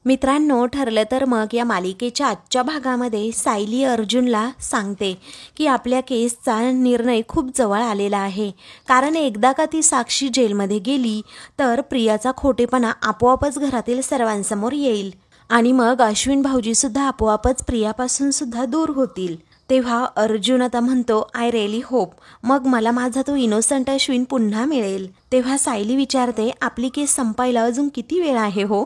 मित्रांनो, ठरलं तर मग या मालिकेच्या आजच्या भागामध्ये सायली अर्जुनला सांगते की आपल्या केसचा निर्णय खूप जवळ आलेला आहे. कारण एकदा का ती साक्षी जेलमध्ये गेली तर प्रियाचा खोटेपणा आपोआपच घरातील सर्वांसमोर येईल आणि मग अश्विन भाऊजी सुद्धा आपोआपच प्रियापासून सुद्धा दूर होतील. तेव्हा अर्जुन आता म्हणतो, आय रिअली होप मग मला माझा तो इनोसंट अश्विन पुन्हा मिळेल. तेव्हा सायली विचारते, आपली केस संपायला अजून किती वेळ आहे हो?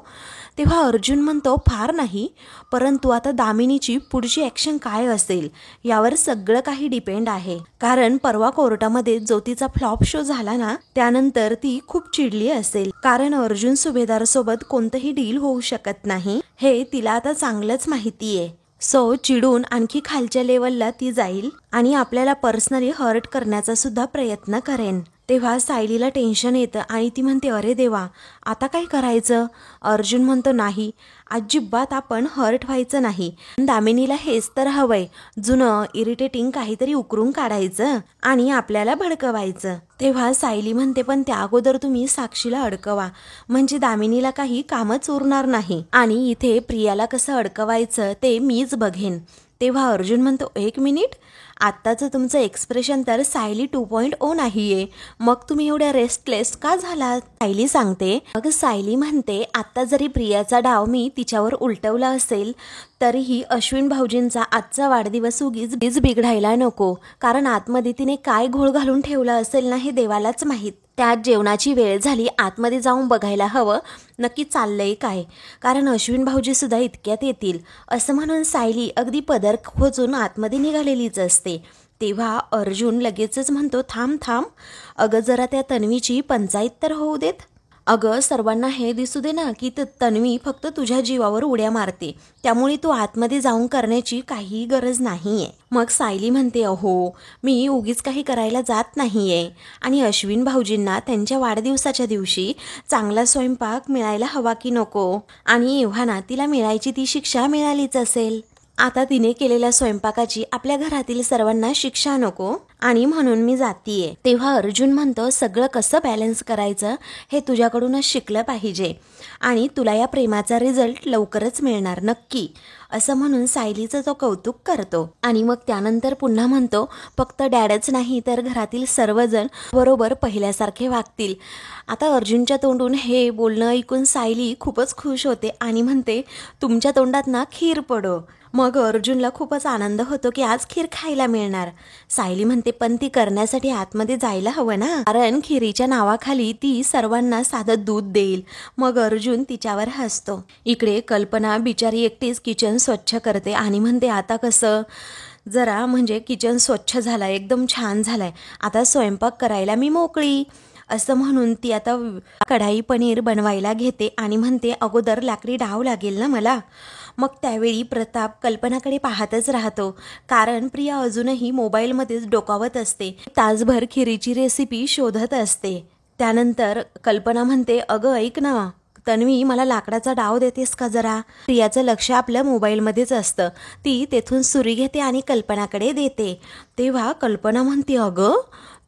तेव्हा अर्जुन म्हणतो, फार नाही, परंतु आता दामिनीची पुढची ॲक्शन काय असेल यावर सगळं काही डिपेंड आहे. कारण परवा कोर्टामध्ये जो तिचा फ्लॉप शो झाला ना, त्यानंतर ती खूप चिडली असेल. कारण अर्जुन सुभेदार सोबत कोणतंही डील होऊ शकत नाही हे तिला आता चांगलंच माहिती आहे. सो चिडून आणखी खालच्या लेवलला ती जाईल आणि आपल्याला पर्सनली हर्ट करण्याचा सुद्धा प्रयत्न करेन. तेव्हा सायलीला टेन्शन येतं आणि ती म्हणते, अरे देवा, आता काय करायचं? अर्जुन म्हणतो, नाही, अजिबात आपण हर्ट व्हायचं नाही. दामिनीला हेच तर हवंय, जुनं इरिटेटिंग काहीतरी उकरून काढायचं आणि आपल्याला भडकवायचं. तेव्हा सायली म्हणते, पण त्या अगोदर तुम्ही साक्षीला अडकवा, म्हणजे दामिनीला काही कामच उरणार नाही आणि इथे प्रियाला कसं अडकवायचं ते मीच बघेन. तेव्हा अर्जुन म्हणतो, एक मिनिट, आत्ताचं तुमचं एक्सप्रेशन तर सायली 2.0 नाहीये, मग तुम्ही एवढ्या रेस्टलेस का झालात? सायली सांगते. मग सायली म्हणते, आत्ता जरी प्रियाचा डाव मी तिच्यावर उलटवला असेल तरीही अश्विन भाऊजींचा आजचा वाढदिवस उगीच बिघडायला नको. कारण आतमध्ये तिने काय घोळ घालून ठेवला असेल ना, हे देवालाच माहीत. त्यात जेवणाची वेळ झाली, आतमध्ये जाऊन बघायला हवं नक्की चाललंय काय, कारण अश्विन भाऊजी सुद्धा इतक्यात येतील. असं म्हणून सायली अगदी पदर खोचून आतमध्ये निघालेलीच असते. तेव्हा अर्जुन लगेचच म्हणतो, थांब थांब, अगं जरा त्या तन्वीची पंचायत तर होऊ देत. अगं सर्वांना हे दिसू दे ना की तन्वी फक्त तुझ्या जीवावर उड्या मारते, त्यामुळे तू आतमध्ये जाऊन करण्याची काही गरज नाहीये. मग सायली म्हणते, अहो मी उगीच काही करायला जात नाहीये आणि अश्विन भाऊजींना त्यांच्या वाढदिवसाच्या दिवशी चांगला स्वयंपाक मिळायला हवा की नको, आणि एव्हाना तिला मिळायची ती शिक्षा मिळालीच असेल. आता तिने केलेल्या स्वयंपाकाची आपल्या घरातील सर्वांना शिक्षा नको आणि म्हणून मी जातीये. तेव्हा अर्जुन म्हणतो, सगळं कसं बॅलन्स करायचं हे तुझ्याकडूनच शिकलं पाहिजे आणि तुला या प्रेमाचा रिझल्ट लवकरच मिळणार नक्की, असं म्हणून सायलीचं तो कौतुक करतो. आणि मग त्यानंतर पुन्हा म्हणतो, फक्त डॅडच नाही तर घरातील सर्वजण बरोबर पहिल्यासारखे वागतील. आता अर्जुनच्या तोंडून हे बोलणं ऐकून सायली खूपच खुश होते आणि म्हणते, तुमच्या तोंडात ना खीर पडो. मग अर्जुनला खूपच आनंद होतो की आज खीर खायला मिळणार. सायली म्हणते, पण ती करण्यासाठी आतमध्ये जायला हवं ना, कारण खिरीच्या नावाखाली ती सर्वांना साधं दूध देईल. मग अर्जुन तिच्यावर हसतो. इकडे कल्पना बिचारी एकटीच किचन स्वच्छ करते आणि म्हणते, आता कसं जरा म्हणजे किचन स्वच्छ झालाय, एकदम छान झालाय, आता स्वयंपाक करायला मी मोकळी. असं म्हणून ती आता कढाई पनीर बनवायला घेते आणि म्हणते, अगोदर लाकडी डाव लागेल ना मला. मग त्यावेळी प्रताप कल्पनाकडे पाहतच राहतो, कारण प्रिया अजूनही मोबाईलमध्येच डोकावत असते. तासभर खिरीची रेसिपी शोधत असते. त्यानंतर कल्पना म्हणते, अगं ऐक ना तन्वी, मला लाकडाचा डाव देतेस का जरा? प्रियाचं लक्ष आपल्या मोबाईलमध्येच असतं. ती तेथून सुरी घेते आणि कल्पनाकडे देते. तेव्हा कल्पना म्हणते, अगं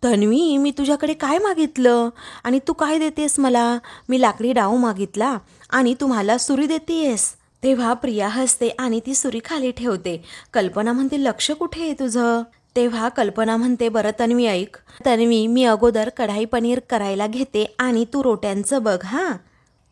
तन्वी, मी तुझ्याकडे काय मागितलं आणि तू काय देतेस मला? मी लाकडी डाव मागितला आणि तू मला सुरी देतेस. तेव्हा प्रिया हसते आणि ती सुरी खाली ठेवते. कल्पना म्हणते, लक्ष कुठे आहे तुझं? तेव्हा कल्पना म्हणते, बरं तन्वी ऐक, तन्वी मी अगोदर कढाई पनीर करायला घेते आणि तू रोट्यांचं बघ हां.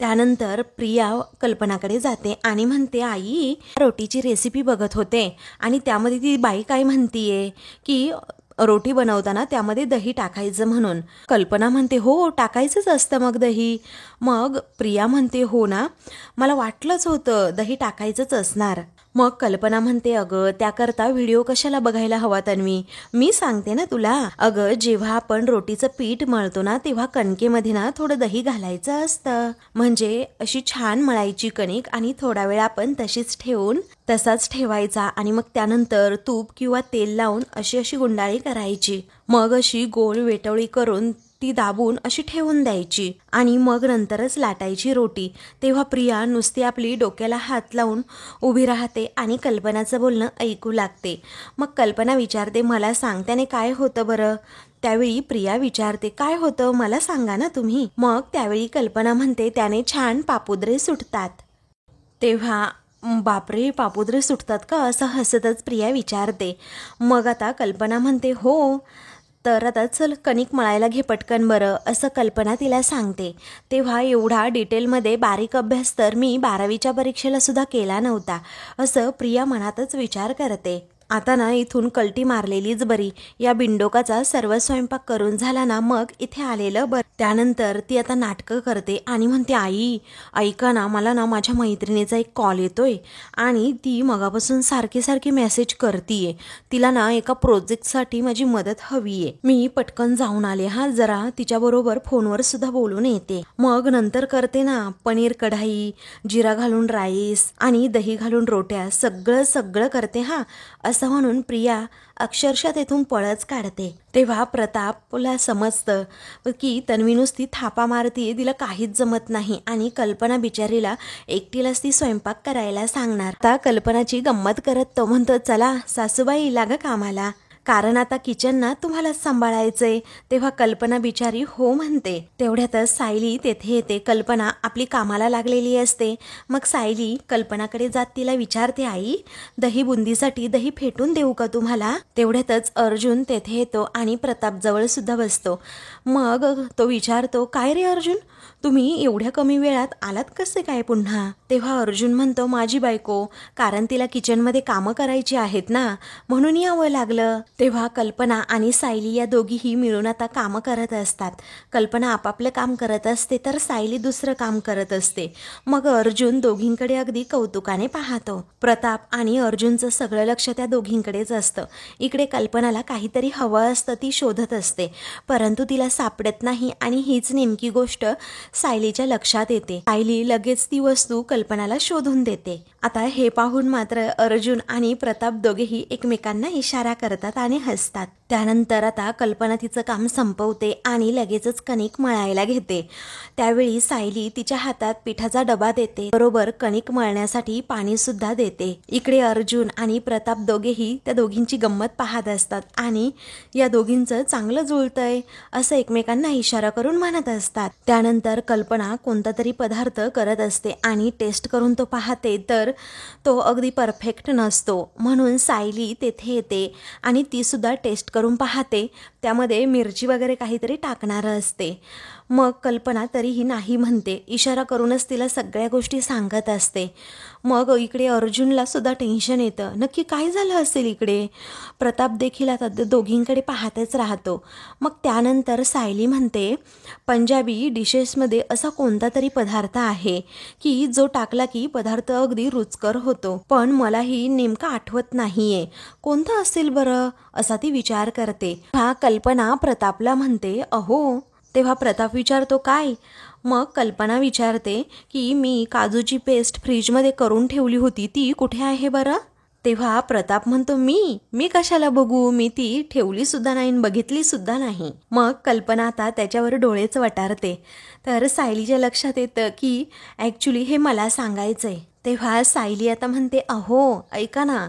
त्यानंतर प्रिया कल्पनाकडे जाते आणि म्हणते, आई रोटीची रेसिपी बघत होते आणि त्यामध्ये ती बाई काय म्हणतीये की रोटी बनवताना त्यामध्ये दही टाकायचं म्हणून. कल्पना म्हणते, हो टाकायचंच असतं मग दही. मग प्रिया म्हणते, हो ना, मला वाटलंच होतं दही टाकायचंच असणार. मग कल्पना म्हणते, अगं त्याकरता व्हिडिओ कशाला बघायला हवा तन्वी, मी सांगते ना तुला. अगं जेव्हा आपण रोटीचं पीठ मळतो ना, तेव्हा कणकेमध्ये ना थोडं दही घालायचं असतं, म्हणजे अशी छान मळायची कणिक आणि थोडा वेळ आपण तशीच ठेवून तसाच ठेवायचा आणि मग त्यानंतर तूप किंवा तेल लावून अशी अशी गुंडाळी करायची. मग अशी गोल वेटवळी करून ती दाबून अशी ठेवून द्यायची आणि मग नंतरच लाटायची रोटी. तेव्हा प्रिया नुसती आपली डोक्याला हात लावून उभी राहते आणि कल्पनाचं बोलणं ऐकू लागते. मग कल्पना विचारते, मला सांग त्याने काय होतं बरं? त्यावेळी प्रिया विचारते, काय होतं मला सांगा ना तुम्ही. मग त्यावेळी कल्पना म्हणते, त्याने छान पापुद्रे सुटतात. तेव्हा बापरे, पापुद्रे सुटतात का असं हसतच प्रिया विचारते. मग आता कल्पना म्हणते हो. तर आता चल कणिक मळायला घे पटकन बरं, असं कल्पना तिला सांगते. तेव्हा एवढा डिटेलमध्ये बारीक अभ्यास तर मी 12वीच्या परीक्षेला सुद्धा केला नव्हता, असं प्रिया मनातच विचार करते. आता ना इथून कल्टी मारलेलीच बरी. या बिंडोकाचा सर्व स्वयंपाक करून झाला ना मग इथे आलेलं बरं. त्यानंतर ती आता नाटकं करते आणि म्हणते आई ऐका ना, मला ना माझ्या मैत्रिणीचा एक कॉल येतोय आणि ती मगापासून सारखी सारखी मेसेज करतीये. तिला ना एका प्रोजेक्टसाठी माझी मदत हवी आहे. मी पटकन जाऊन आले हा, जरा तिच्याबरोबर फोनवर सुद्धा बोलून येते. मग नंतर करते ना पनीर कढाई, जिरा घालून राईस आणि दही घालून रोट्या, सगळं सगळं करते हा, असं म्हणून प्रिया अक्षरशः तेथून पळच काढते. तेव्हा प्रतापला समजतं की तन्वी नुसती थापा मारतीये, तिला काहीच जमत नाही आणि कल्पना बिचारीला एकटीलाच ती स्वयंपाक करायला सांगणार. आता कल्पनाची गंमत करत तो म्हणतो चला सासूबाई लागा कामाला, कारण आता किचन ना तुम्हालाच सांभाळायचंय. तेव्हा कल्पना बिचारी हो म्हणते. तेवढ्यातच सायली तेथे येते. कल्पना आपली कामाला लागलेली असते. मग सायली कल्पनाकडे जात तिला विचारते आई दही बुंदीसाठी दही फेटून देऊ का तुम्हाला. तेवढ्यातच अर्जुन तेथे येतो आणि प्रताप जवळ सुद्धा बसतो. मग तो विचारतो काय रे अर्जुन, तुम्ही एवढ्या कमी वेळात आलात कसे काय पुन्हा. तेव्हा अर्जुन म्हणतो माझी बायको, कारण तिला किचनमध्ये कामं करायची आहेत ना म्हणून यावं लागलं. तेव्हा कल्पना आणि सायली या दोघीही मिळून आता कामं करत असतात. कल्पना आपापलं काम करत असते तर सायली दुसरं काम करत असते. मग अर्जुन दोघींकडे अगदी कौतुकाने पाहतो. प्रताप आणि अर्जुनचं सगळं लक्ष त्या दोघींकडेच असतं. इकडे कल्पनाला काहीतरी हवं असतं, ती शोधत असते परंतु तिला सापडत नाही आणि हीच नेमकी गोष्ट सायलीच्या लक्षात येते. सायली लगेच ती वस्तू कल्पनाला शोधून देते. आता हे पाहून मात्र अर्जुन आणि प्रताप दोघेही एकमेकांना इशारा करतात आणि हसतात. त्यानंतर आता कल्पना तिचं काम संपवते आणि लगेचच कणिक मळायला घेते. त्यावेळी सायली तिच्या हातात पिठाचा डबा देते, बरोबर कणिक मळण्यासाठी पाणी सुद्धा देते. इकडे अर्जुन आणि प्रताप दोघेही त्या दोघींची गंमत पाहत असतात आणि या दोघींचं चांगलं जुळतंय असं एकमेकांना इशारा करून म्हणत असतात. त्यानंतर कल्पना कोणता तरी पदार्थ करत असते आणि टेस्ट करून तो पाहते तर तो अगदी परफेक्ट नसतो. म्हणून सायली तेथे येते आणि ती सुद्धा टेस्ट करून पाहते. त्यामध्ये मिरची वगैरे काहीतरी टाकणार असते. मग कल्पना तरीही नाही म्हणते, इशारा करूनच तिला सगळ्या गोष्टी सांगत असते. मग इकडे अर्जुनला सुद्धा टेन्शन येतं, नक्की काय झालं असेल इकडे. प्रताप देखील आता दोघींकडे पाहतच राहतो. मग त्यानंतर सायली म्हणते पंजाबी डिशेसमध्ये असा कोणता तरी पदार्थ आहे की जो टाकला की पदार्थ अगदी रुचकर होतो, पण मलाही नेमका आठवत नाहीये, कोणता असेल बरं असा ती विचार करते. हा कल्पना प्रतापला म्हणते अहो. तेव्हा प्रताप विचारतो काय. मग कल्पना विचारते की मी काजूची पेस्ट फ्रीजमध्ये करून ठेवली होती, ती कुठे आहे बरं. तेव्हा प्रताप म्हणतो मी कशाला बघू, मी ती ठेवली सुद्धा नाही, बघितली सुद्धा नाही. मग कल्पना आता त्याच्यावर डोळेच वटारते. तर सायलीच्या लक्षात येतं की ॲक्च्युली हे मला सांगायचंय. तेव्हा सायली आता म्हणते अहो ऐका ना,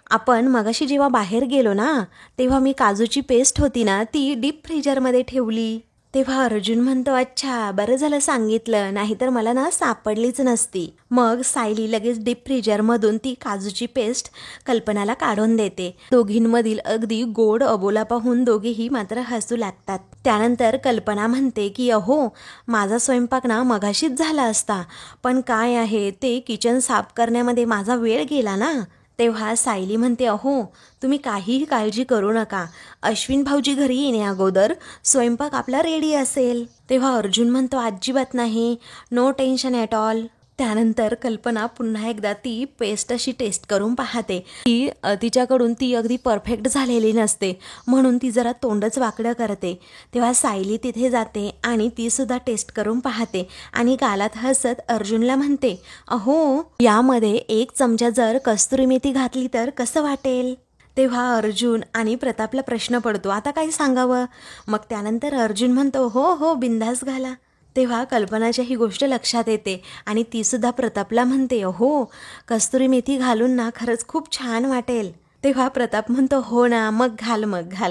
आपण मगाशी जेव्हा बाहेर गेलो ना तेव्हा मी काजूची पेस्ट होती ना ती डीप फ्रीजरमध्ये ठेवली. तेव्हा अर्जुन म्हणतो अच्छा बरं झालं सांगितलं, नाहीतर मला ना सापडलीच नसती. मग सायली लगेच डीप फ्रीजरमधून ती काजूची पेस्ट कल्पनाला काढून देते. दोघींमधील अगदी गोड अबोला पाहून दोघेही मात्र हसू लागतात. त्यानंतर कल्पना म्हणते की अहो माझा स्वयंपाक ना मगाशीच झाला असता, पण काय आहे ते किचन साफ करण्यामध्ये माझा वेळ गेला ना. तेव्हा सायली म्हणते अहो तुम्ही काहीही काळजी करू नका, अश्विन भाऊजी घरी येणे अगोदर स्वयंपाक आपला रेडी असेल. तेव्हा अर्जुन म्हणतो अजिबात नाही, नो टेन्शन ॲट ऑल. त्यानंतर कल्पना पुन्हा एकदा ती पेस्ट अशी टेस्ट करून पाहते की तिच्याकडून ती अगदी परफेक्ट झालेली नसते, म्हणून ती जरा तोंडच वाकडं करते. तेव्हा सायली तिथे जाते आणि ती सुद्धा टेस्ट करून पाहते आणि गालात हसत अर्जुनला म्हणते अहो यामध्ये 1 चमचा जर कस्तुरी मेथी घातली तर कसं वाटेल. तेव्हा अर्जुन आणि प्रतापला प्रश्न पडतो आता काय सांगावं. मग त्यानंतर अर्जुन म्हणतो हो हो बिंदास घाला. तेव्हा कल्पनाच्या ही गोष्ट लक्षात येते आणि ती सुद्धा प्रतापला म्हणते हो कस्तुरी मेथी घालून ना खरंच खूप छान वाटेल. तेव्हा प्रताप म्हणतो हो ना, मग घाल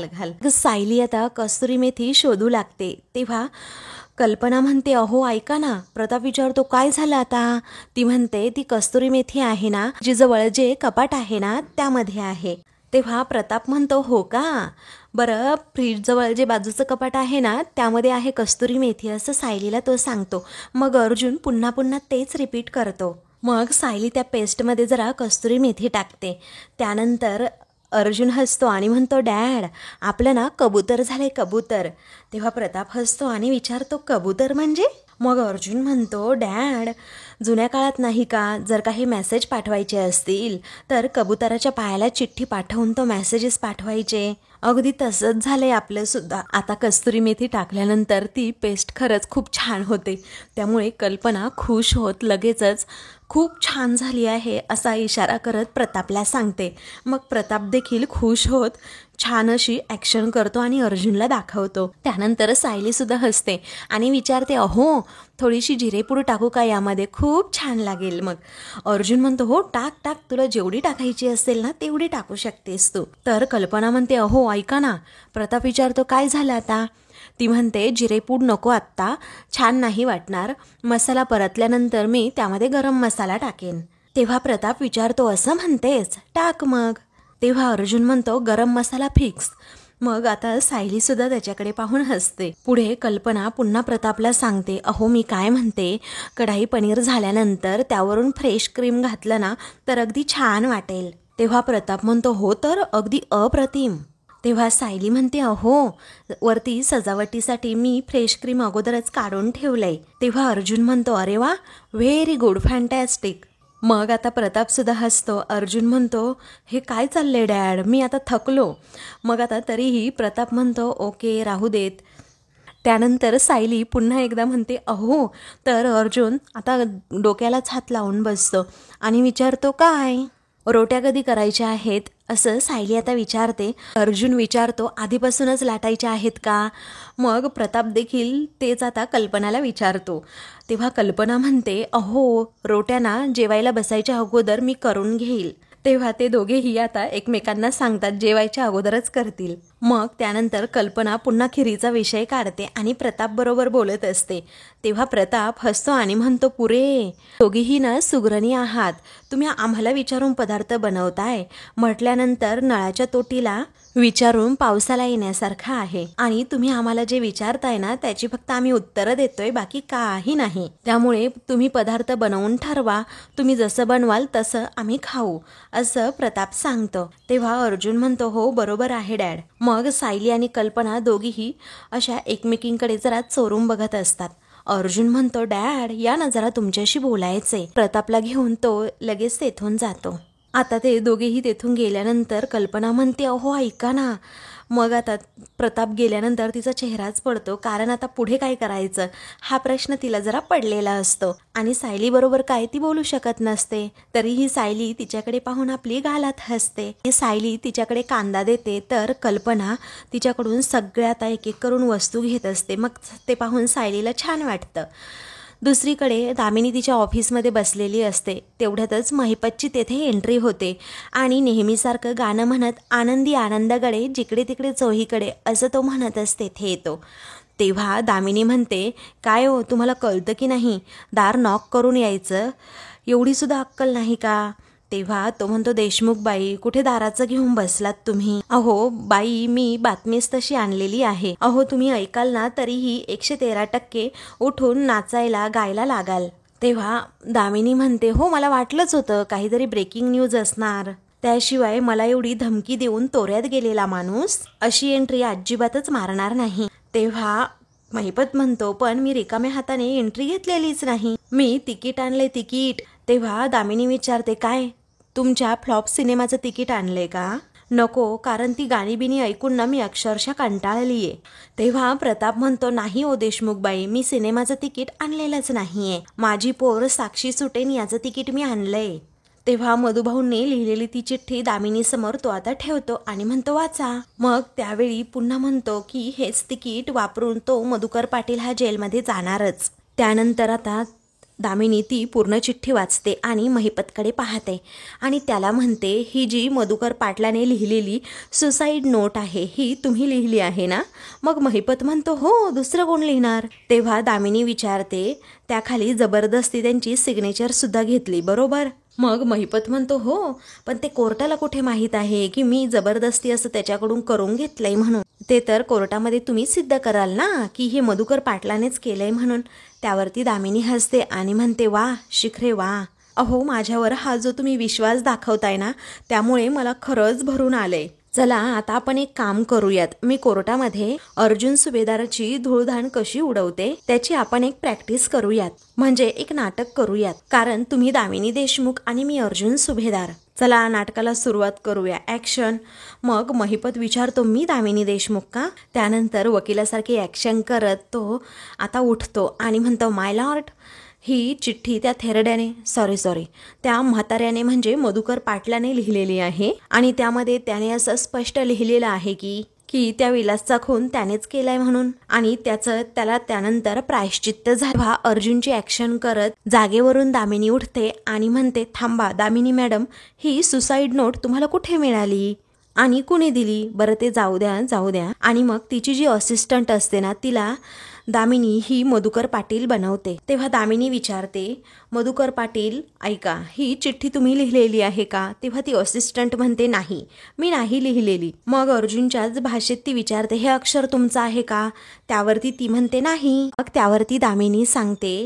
घाल. सायली आता कस्तुरी मेथी शोधू लागते. तेव्हा कल्पना म्हणते अहो ऐका ना. प्रताप विचारतो काय झालं आता. ती म्हणते ती कस्तुरी मेथी आहे ना, जी जवळ जे कपाट आहे ना त्यामध्ये आहे. तेव्हा प्रताप म्हणतो हो का, बरं फ्रीजजवळ जे बाजूचं कपाट आहे ना त्यामध्ये आहे कस्तुरी मेथी, असं सायलीला तो सांगतो. मग अर्जुन पुन्हा पुन्हा तेच रिपीट करतो. मग सायली त्या पेस्टमध्ये जरा कस्तुरी मेथी टाकते. त्यानंतर अर्जुन हसतो आणि म्हणतो डॅड आपलं ना कबूतर झाले कबूतर. तेव्हा प्रताप हसतो आणि विचारतो कबूतर म्हणजे. मग अर्जुन म्हणतो डॅड जुन्या काळात नाही का जर काही मेसेज पाठवायचे असतील तर कबुतराच्या पायाला चिठ्ठी पाठवून तो मेसेजेस पाठवायचे. अगदी तसंच झालंय आपलं सुद्धा. आता कस्तुरी मेथी टाकल्यानंतर ती पेस्ट खरंच खूप छान होते. त्यामुळे कल्पना खुश होत लगेचच खूप छान झाली आहे असा इशारा करत प्रतापला सांगते. मग प्रताप देखील खुश होत छान अशी ॲक्शन करतो आणि अर्जुनला दाखवतो. त्यानंतर सायलीसुद्धा हसते आणि विचारते अहो थोडीशी जिरेपूड टाकू का यामध्ये, खूप छान लागेल. मग अर्जुन म्हणतो हो टाक टाक, तुला जेवढी टाकायची असेल ना तेवढी टाकू शकतेस तू. तर कल्पना म्हणते अहो ऐका ना. प्रताप विचारतो काय झालं आता. ती म्हणते जिरेपूड नको आत्ता, छान नाही वाटणार, मसाला परतल्यानंतर मी त्यामध्ये गरम मसाला टाकेन. तेव्हा प्रताप विचारतो असं म्हणतेस, टाक मग. तेव्हा अर्जुन म्हणतो गरम मसाला फिक्स. मग आता सायलीसुद्धा त्याच्याकडे पाहून हसते. पुढे कल्पना पुन्हा प्रतापला सांगते अहो मी काय म्हणते, कढाई पनीर झाल्यानंतर त्यावरून फ्रेश क्रीम घातलं ना तर अगदी छान वाटेल. तेव्हा प्रताप म्हणतो हो तर अगदी अप्रतिम. तेव्हा सायली म्हणते अहो वरती सजावटीसाठी मी फ्रेश क्रीम अगोदरच काढून ठेवलंय. तेव्हा अर्जुन म्हणतो अरे वा व्हेरी गुड फॅन्टॅस्टिक. मग आता प्रतापसुद्धा हसतो. अर्जुन म्हणतो हे काय चाललंय डॅड, मी आता थकलो. मग आता तरीही प्रताप म्हणतो ओके राहू देत. त्यानंतर सायली पुन्हा एकदा म्हणते अहो, तर अर्जुन आता डोक्यालाच हात लावून बसतो आणि विचारतो काय रोट्या कधी करायच्या आहेत असं सायली आता विचारते. अर्जुन विचारतो आधीपासूनच लाटायच्या आहेत का. मग प्रताप देखील तेच आता कल्पनाला विचारतो. तेव्हा कल्पना म्हणते अहो रोट्यांना जेवायला बसायच्या अगोदर मी करून घेईल. तेव्हा ते दोघेही आता एकमेकांना सांगतात जेवायच्या अगोदरच करतील. मग त्यानंतर कल्पना पुन्हा खिरीचा विषय काढते आणि प्रताप बरोबर बोलत असते. तेव्हा प्रताप हसतो आणि म्हणतो पुरे दोघीही ना सुगरणी आहात, तुम्ही आम्हाला विचारून पदार्थ बनवताय म्हटल्यानंतर नळाच्या तोटीला विचारून पावसाला येण्यासारखं आहे. आणि तुम्ही आम्हाला जे विचारताय ना त्याची फक्त आम्ही उत्तरं देतोय, बाकी काही नाही. त्यामुळे तुम्ही पदार्थ बनवून ठरवा, तुम्ही जसं बनवाल तसं आम्ही खाऊ असं प्रताप सांगतो. तेव्हा अर्जुन म्हणतो हो बरोबर आहे डॅड. मग सायली आणि कल्पना दोघीही अशा एकमेकींकडे जरा चोरून बघत असतात. अर्जुन म्हणतो डॅड या ना जरा तुमच्याशी बोलायचंय. प्रतापला घेऊन तो लगेच तेथून जातो. आता ते दोघेही तेथून गेल्यानंतर कल्पना म्हणते अहो ऐका ना. मग आता प्रताप गेल्यानंतर तिचा चेहराच पडतो, कारण आता पुढे काय करायचं हा प्रश्न तिला जरा पडलेला असतो. आणि सायली बरोबर काय ती बोलू शकत नसते. तरीही सायली तिच्याकडे पाहून आपली गालात हसते. सायली तिच्याकडे कांदा देते तर कल्पना तिच्याकडून सगळ्या आता एक एक करून वस्तू घेत असते. मग ते पाहून सायलीला छान वाटतं. दुसरीकडे दामिनी तिच्या ऑफिसमध्ये बसलेली असते. तेवढ्यातच महिपतची तेथे एंट्री होते आणि नेहमीसारखं गाणं म्हणत आनंदी आनंदाकडे जिकडे तिकडे चोहीकडे असं तो म्हणतच तेथे येतो. तेव्हा दामिनी म्हणते काय हो तुम्हाला कळतं की नाही, दार नॉक करून यायचं, एवढीसुद्धा अक्कल नाही का. तेव्हा तो म्हणतो देशमुख बाई कुठे दाराचं घेऊन बसलात तुम्ही. अहो बाई मी बातमीच तशी आणलेली आहे. अहो तुम्ही ऐकाल ना तरीही 113% उठून नाचायला गायला लागाल. तेव्हा दामिनी म्हणते हो मला वाटलंच होतं काहीतरी ब्रेकिंग न्यूज असणार. त्याशिवाय मला एवढी धमकी देऊन तोऱ्यात गेलेला माणूस अशी एंट्री अजिबातच मारणार नाही. तेव्हा महिपत म्हणतो पण मी रिकाम्या हाताने एंट्री घेतलेलीच नाही, मी तिकीट आणले तिकीट. तेव्हा दामिनी विचारते काय तुमच्या फ्लॉप सिनेमाचं तिकीट आणलंय का. नको, कारण ती गाणी बिणी ऐकून ना मी अक्षरशः कंटाळलीये. तेव्हा प्रताप म्हणतो नाही ओ देशमुखबाई मी सिनेमाचं तिकीट आणलेलंच नाहीये, माझी पोर साक्षी सुटेन याचं तिकीट मी आणलंय. तेव्हा मधुभाऊंनी लिहिलेली ती चिठ्ठी दामिनीसमोर तो आता ठेवतो आणि म्हणतो वाचा. मग त्यावेळी पुन्हा म्हणतो की हेच तिकीट वापरून तो मधुकर पाटील हा जेलमध्ये जाणारच. त्यानंतर आता दामिनी ती पूर्ण चिठ्ठी वाचते आणि महिपतकडे पाहते आणि त्याला म्हणते, ही जी मधुकर पाटलाने लिहिलेली सुसाईड नोट आहे ही तुम्ही लिहिली आहे ना? मग महिपत म्हणतो, हो, दुसरं कोण लिहिणार? तेव्हा दामिनी विचारते, त्याखाली जबरदस्ती त्यांची सिग्नेचर सुद्धा घेतली बरोबर? मग महिपत म्हणतो, हो, पण ते कोर्टाला कुठे माहीत आहे की मी जबरदस्ती असं त्याच्याकडून करून घेतलंय म्हणून? ते तर कोर्टामध्ये तुम्ही सिद्ध कराल ना की हे मधुकर पाटलानेच केलंय म्हणून. त्यावरती दामिनी हसते आणि म्हणते, वा शिखरे वा, अहो माझ्यावर हा जो तुम्ही विश्वास दाखवताय ना त्यामुळे मला खरंच भरून आलंय. चला आता आपण एक काम करूयात, मी कोर्टामध्ये अर्जुन सुभेदाराची धूळधाण कशी उडवते त्याची आपण एक प्रॅक्टिस करूयात, म्हणजे एक नाटक करूयात, कारण तुम्ही दामिनी देशमुख आणि मी अर्जुन सुभेदार. चला नाटकाला सुरुवात करूया, ॲक्शन. मग महिपत विचारतो, मी दामिनी देशमुख का? त्यानंतर वकिलासारखी ॲक्शन करत तो आता उठतो आणि म्हणतो, माय लॉर्ड, ही चिठ्ठी त्या थेरड्याने सॉरी त्या म्हाताऱ्याने म्हणजे मधुकर पाटलाने लिहिलेली आहे आणि त्यामध्ये त्याने असं स्पष्ट लिहिलेलं आहे की त्या विलासचा खून त्यानेच केलाय म्हणून आणि त्याला त्यानंतर प्रायश्चित्त झालं. अर्जुनची ॲक्शन करत जागेवरून दामिनी उठते आणि म्हणते, थांबा दामिनी मॅडम, ही सुसाईड नोट तुम्हाला कुठे मिळाली आणि कुणी दिली? बरं ते जाऊ द्या. आणि मग तिची जी असिस्टंट असते ना तिला दामिनी ही मधुकर पाटील बनवते. तेव्हा दामिनी विचारते, मधुकर पाटील ऐका, ही चिठ्ठी तुम्ही लिहिलेली आहे का? तेव्हा ती असिस्टंट म्हणते, नाही, मी नाही लिहिलेली. मग अर्जुनच्याच भाषेत ती विचारते, हे अक्षर तुमचं आहे का? त्यावरती ती म्हणते, नाही. मग त्यावरती दामिनी सांगते,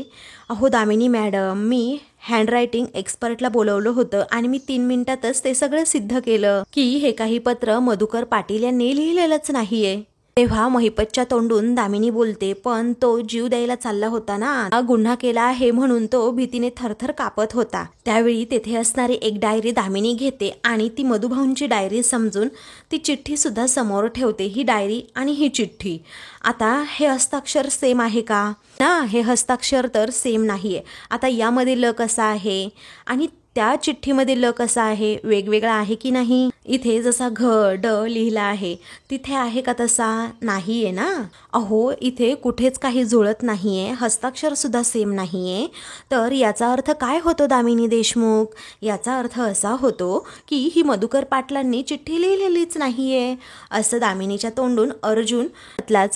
अहो दामिनी मॅडम, मी हँडरायटिंग एक्सपर्टला बोलवलं होतं आणि मी 3 मिनिटातच ते सगळं सिद्ध केलं की हे काही पत्र मधुकर पाटील यांनी लिहिलेलंच नाहीये. तेव्हा महिपतच्या तोंडून दामिनी बोलते, पण तो जीव द्यायला चालला होता ना, गुन्हा केला आहे म्हणून तो भीतीने थरथर कापत होता. त्यावेळी तेथे असणारी एक डायरी दामिनी घेते आणि ती मधुभाऊंची डायरी समजून ती चिठ्ठी सुद्धा समोर ठेवते. ही डायरी आणि ही चिठ्ठी, आता हे हस्ताक्षर सेम आहे का? ना, हे हस्ताक्षर तर सेम नाहीये. आता यामध्ये ल कसा आहे आणि त्या चिठ्ठीमध्ये ल कसा आहे, वेगवेगळा आहे की नाही? इथे जसा घ ड लिहिला आहे तिथे आहे का तसा? नाहीये ना. अहो इथे कुठेच काही जुळत नाहीये, हस्ताक्षर सुद्धा सेम नाहीये. तर याचा अर्थ काय होतो दामिनी देशमुख? याचा अर्थ असा होतो की ही मधुकर पाटलांनी चिठ्ठी लिहिलेलीच नाहीये असं दामिनीच्या तोंडून अर्जुन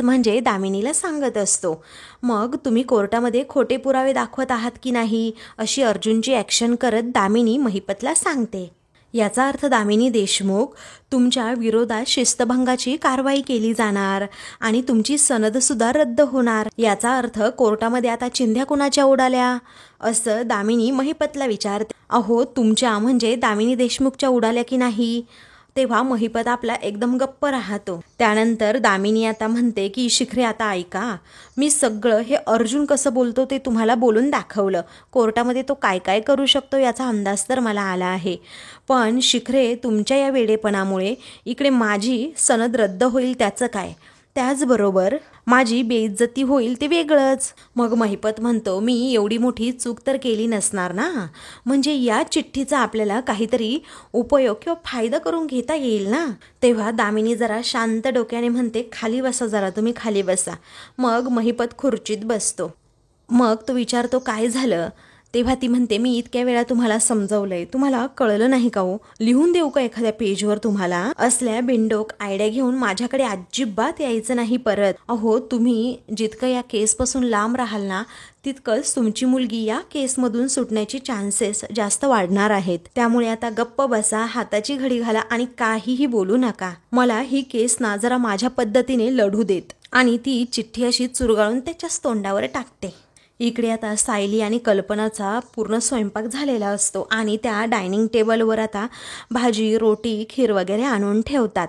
म्हणजे दामिनीला सांगत असतो. मग तुम्ही कोर्टामध्ये खोटे पुरावे दाखवत आहात की नाही अशी अर्जुनची ॲक्शन करत दामिनी महिपतला सांगते. याचा अर्थ दामिनी देशमुख, तुमच्या विरोधात शिस्तभंगाची कारवाई केली जाणार आणि तुमची सनद सुद्धा रद्द होणार. याचा अर्थ कोर्टामध्ये आता चिंध्या कुणाच्या उडाल्या असं दामिनी महिपतला विचारते. अहो तुमच्या म्हणजे दामिनी देशमुखच्या उडाल्या की नाही? तेव्हा महिपत आपला एकदम गप्प राहतो. त्यानंतर दामिनी आता म्हणते की शिखरे आता ऐका, मी सगळं हे अर्जुन कसं बोलतो ते तुम्हाला बोलून दाखवलं. कोर्टामध्ये तो काय काय करू शकतो याचा अंदाज तर मला आला आहे. पण शिखरे तुमच्या या वेडेपणामुळे इकडे माझी सनद रद्द होईल त्याचं काय, त्याचबरोबर माझी बेइज्जती होईल ते वेगळंच. मग महिपत म्हणतो, मी एवढी मोठी चूक तर केली नसणार ना, म्हणजे या चिठ्ठीचा आपल्याला काहीतरी उपयोग किंवा फायदा करून घेता येईल ना. तेव्हा दामिनी जरा शांत डोक्याने म्हणते, खाली बसा जरा, तुम्ही खाली बसा. मग महिपत खुर्चीत बसतो. मग तो विचारतो, काय झालं? तेव्हा ती म्हणते, मी इतक्या वेळा तुम्हाला समजवलंय, तुम्हाला कळलं नाही का हो? लिहून देऊ का एखाद्या पेजवर तुम्हाला? असल्या बिनडोक आयडिया घेऊन माझ्याकडे अजिबात यायचं नाही परत. अहो तुम्ही जितकं या केसपासून लांब राहाल ना तितकंच तुमची मुलगी या केसमधून सुटण्याची चान्सेस जास्त वाढणार आहेत. त्यामुळे आता गप्प बसा, हाताची घडी घाला आणि काहीही बोलू नका. मला ही केस ना जरा माझ्या पद्धतीने लढू देत. आणि ती चिठ्ठी अशी चुरगाळून त्याच्याच तोंडावर टाकते. इकडे आता सायली आणि कल्पनाचा पूर्ण स्वयंपाक झालेला असतो आणि त्या डायनिंग टेबलवर आता भाजी, रोटी, खीर वगैरे आणून ठेवतात.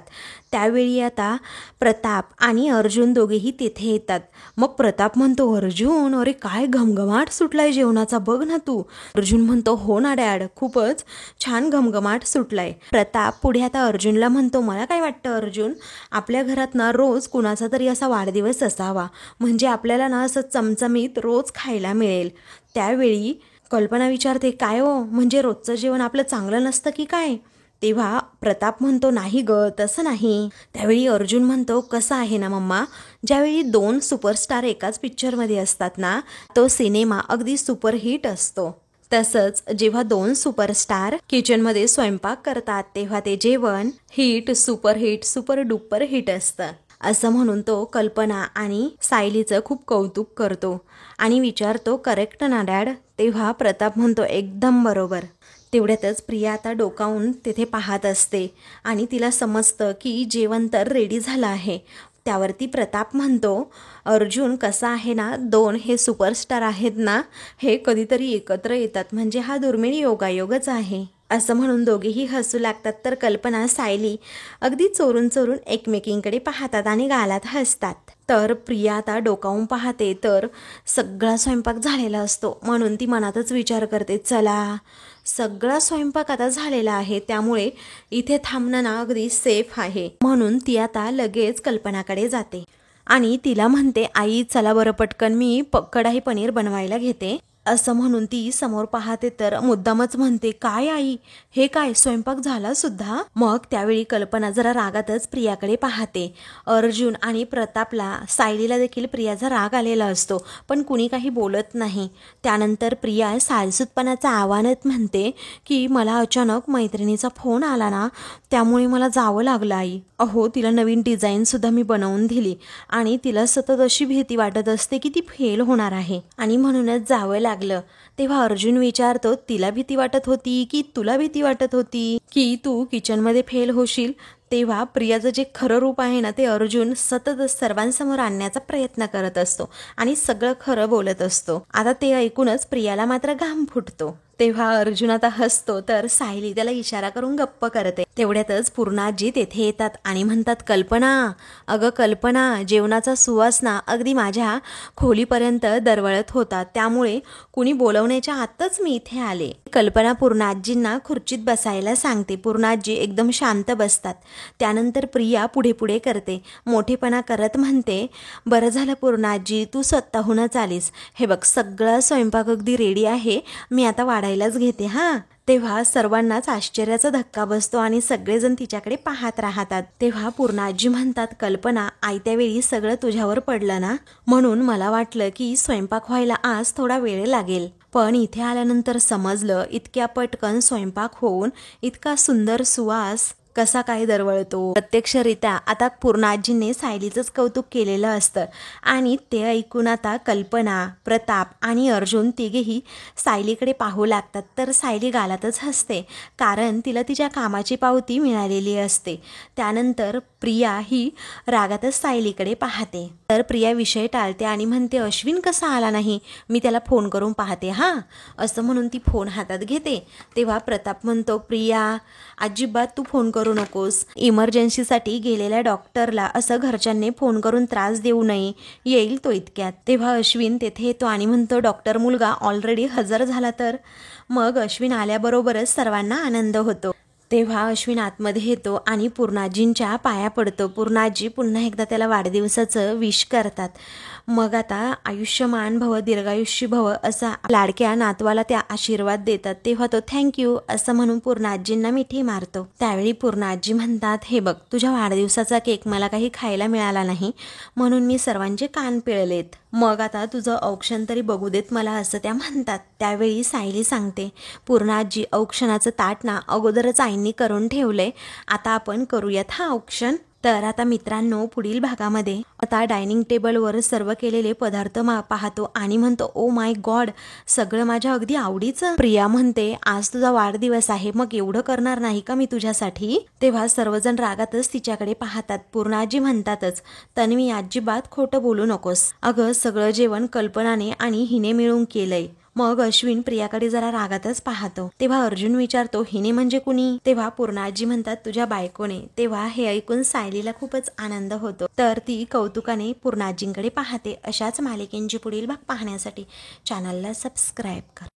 त्यावेळी आता प्रताप आणि अर्जुन दोघेही तिथे येतात. मग प्रताप म्हणतो, अर्जुन, अरे काय घमघमाट सुटलाय जेवणाचा, बघ ना तू. अर्जुन म्हणतो, हो ना डॅड, खूपच छान घमघमाट सुटलाय. प्रताप पुढे आता अर्जुनला म्हणतो, मला काय वाटतं अर्जुन, आपल्या घरात ना रोज कुणाचा तरी असा वाढदिवस असावा, म्हणजे आपल्याला ना असं चमचमीत रोज खायला मिळेल. त्यावेळी कल्पना विचारते, काय हो, म्हणजे रोजचं जेवण आपलं चांगलं नसतं की काय? तेव्हा प्रताप म्हणतो नाही ग, तसं नाही. त्यावेळी अर्जुन म्हणतो कसं आहे ना मम्मा, ज्यावेळी 2 सुपरस्टार एकाच पिक्चरमध्ये असतात ना, तो सिनेमा अगदी सुपरहिट असतो. तसंच जेव्हा 2 सुपरस्टार किचनमध्ये स्वयंपाक करतात तेव्हा ते जेवण hit, superhit, super duper hit असतं. असं म्हणून तो कल्पना आणि सायलीचं खूप कौतुक करतो आणि विचारतो करेक्ट ना डॅड. तेव्हा प्रताप म्हणतो एकदम बरोबर. तेवढ्यातच प्रिया आता डोकावून तिथे पाहत असते आणि तिला समजतं की जेवण तर रेडी झालं आहे. त्यावरती प्रताप म्हणतो अर्जुन कसा आहे ना, 2 हे सुपरस्टार आहेत ना, हे कधीतरी एकत्र येतात म्हणजे हा दुर्मिळ योगायोगच आहे. असं म्हणून दोघेही हसू लागतात. तर कल्पना सायली अगदी चोरून चोरून एकमेकींकडे पाहतात आणि गालात हसतात. तर प्रिया आता डोकावून पाहते तर सगळा स्वयंपाक झालेला असतो म्हणून ती मनातच विचार करते चला सगळा स्वयंपाक आता झालेला आहे त्यामुळे इथे थांबणं ना अगदी सेफ आहे. म्हणून ती आता लगेच कल्पनाकडे जाते आणि तिला म्हणते आई चला बरं पटकन मी कढाई पनीर बनवायला घेते. असं म्हणून ती समोर पाहते तर मुद्दामच म्हणते काय आई, हे काय स्वयंपाक झाला सुद्धा. मग त्यावेळी कल्पना जरा रागातच प्रियाकडे पाहते. अर्जुन आणि प्रतापला, सायलीला देखील प्रियाचा राग आलेला असतो पण कुणी काही बोलत नाही. त्यानंतर प्रिया सालसूतपणाचा आव्हानात म्हणते की मला अचानक मैत्रिणीचा फोन आला ना त्यामुळे मला जावं लागलं आई. अहो तिला नवीन डिझाईन सुद्धा मी बनवून दिली आणि तिला सतत अशी भीती वाटत असते की ती फेल होणार आहे आणि म्हणूनच जावं लागलं. तेव्हा अर्जुन विचारतो तिला भीती वाटत होती की तुला भीती वाटत होती की तू किचनमध्ये फेल होशील. तेव्हा प्रियाचं जे खरं रूप आहे ना ते अर्जुन सतत सर्वांसमोर आणण्याचा प्रयत्न करत असतो आणि सगळं खरं बोलत असतो. आता ते ऐकूनच प्रियाला मात्र घाम फुटतो. तेव्हा अर्जुन आता हसतो तर सायली त्याला इशारा करून गप्प करते. तेवढ्यातच पूर्णाजी तेथे येतात आणि म्हणतात कल्पना, अगं कल्पना, जेवणाचा सुवास ना अगदी माझ्या खोलीपर्यंत दरवळत होता त्यामुळे कुणी बोलवण्याच्या आतच मी इथे आले. कल्पना पूर्णाजींना खुर्चीत बसायला सांगते. पूर्णाजी एकदम शांत बसतात. त्यानंतर प्रिया पुढे पुढे करते, मोठेपणा करत म्हणते बरं झालं पूर्णाजी तू स्वतःहूनच आलीस. हे बघ सगळा स्वयंपाक अगदी रेडी आहे, मी आता वाढायलाच घेते हा. तेव्हा सर्वांनाच आश्चर्याचा धक्का बसतो आणि सगळेजण तिच्याकडे पाहत राहतात. तेव्हा पूर्णाजी म्हणतात कल्पना आयत्या वेळी सगळं तुझ्यावर पडलं ना म्हणून मला वाटलं की स्वयंपाक व्हायला आज थोडा वेळ लागेल पण इथे आल्यानंतर समजलं इतक्या पटकन स्वयंपाक होऊन इतका सुंदर सुवास कसा काय दरवळतो. प्रत्यक्षरित्या आता पूर्णाजींनी सायलीचंच कौतुक केलेलं असतं आणि ते ऐकून आता कल्पना, प्रताप आणि अर्जुन तिघेही सायलीकडे पाहू लागतात. तर सायली गालातच हसते कारण तिला तिच्या कामाची पावती मिळालेली असते. त्यानंतर प्रिया ही रागातच सायलीकडे पाहते. तर प्रिया विषय टाळते आणि म्हणते अश्विन कसा आला नाही, मी त्याला फोन करून पाहते हा. असं म्हणून ती फोन हातात घेते. तेव्हा प्रताप म्हणतो प्रिया अजिबात तू फोन करू नकोस, इमर्जन्सीसाठी गेलेल्या डॉक्टरला असं घरच्यांनी फोन करून त्रास देऊ नये, येईल तो इतक्यात. तेव्हा अश्विन तेथे येतो आणि म्हणतो डॉक्टर मुलगा ऑलरेडी हजर झाला तर. मग अश्विन आल्याबरोबरच सर्वांना आनंद होतो. तेव्हा अश्विन आतमध्ये येतो आणि पूर्णाजींच्या पाया पडतो. पूर्णाजी पुन्हा एकदा त्याला वाढदिवसाचं विश करतात. मग आता आयुष्यमान भव दीर्घायुष्य भव असा लाडक्या नातवाला त्या आशीर्वाद देतात. तेव्हा तो थँक्यू असं म्हणून पूर्णाजींना मिठी मारतो. त्यावेळी पूर्णाजी म्हणतात हे बघ तुझ्या वाढदिवसाचा केक मला काही खायला मिळाला नाही म्हणून मी सर्वांचे कान पिळलेत, मग आता तुझं औक्षण तरी बघू देत मला असं त्या म्हणतात. त्यावेळी सायली सांगते पूर्णाजी औक्षणाचं ताट ना अगोदरच आईंनी करून ठेवलंय, आता आपण करूयात हा औक्षण. तर आता मित्रांनो पुढील भागामध्ये आता डायनिंग टेबलवर सर्व केलेले पदार्थ पाहतो आणि म्हणतो ओ माय गॉड सगळं माझ्या अगदी आवडीचं. प्रिया म्हणते आज तुझा वाढदिवस आहे मग एवढं करणार नाही का मी तुझ्यासाठी. तेव्हा सर्वजण रागातच तिच्याकडे पाहतात. पूर्णाजी म्हणतातच तन्वी अजिबात खोटं बोलू नकोस, अगं सगळं जेवण कल्पनाने आणि हिने मिळून केलंय. मग अश्विन प्रियाकडे जरा रागातच पाहतो. तेव्हा अर्जुन विचारतो हिने म्हणजे कुणी. तेव्हा पूर्णाजी म्हणतात तुझ्या बायकोने. तेव्हा हे ऐकून सायलीला खूपच आनंद होतो. तर ती कौतुकाने पूर्णाजींकडे पाहते. अशाच मालिकेंची पुढील भाग पाहण्यासाठी चॅनलला सबस्क्राईब करा.